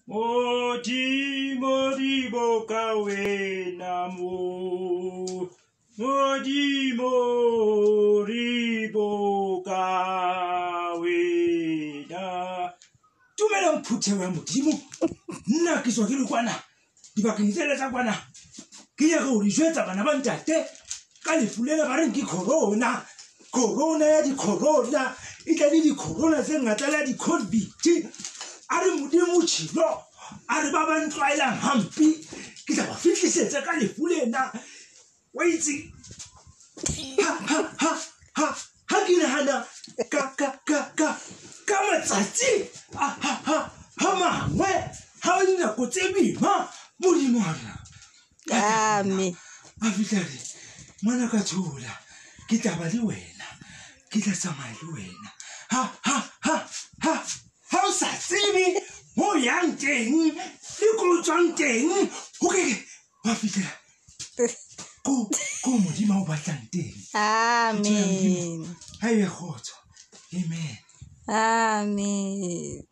Modimo riboka wena mo. Modimo riboka wena. Tumela mphuthe wa Modimo. Nna ke tswa ke le kwana. Dibakeng tsele tsa kwana. Ke ya go re jwetsa bana ba ntate. Ka lefulela ba reng ke corona. Corona ya di corona. Ita di corona tse ngata la di COVID. Are Modimo tshilo. Are ba ba ntwaelang hampi. Ke tla ba fitlisetsa ka lefulena. Wa itse ha ke nahana ka matsatsi ha mangwe ha o dinako tse boima Modimo ana. Amen. A fitlhele ngwana ka tshola ke tla ba le wena ke tla tsamaya le wena ha o sa tsebe mo yang teng le ko tswang teng o ke wa fitlhela ko Modimo o batlang teng. Amen. Ha e kgotso. Amen. Amen.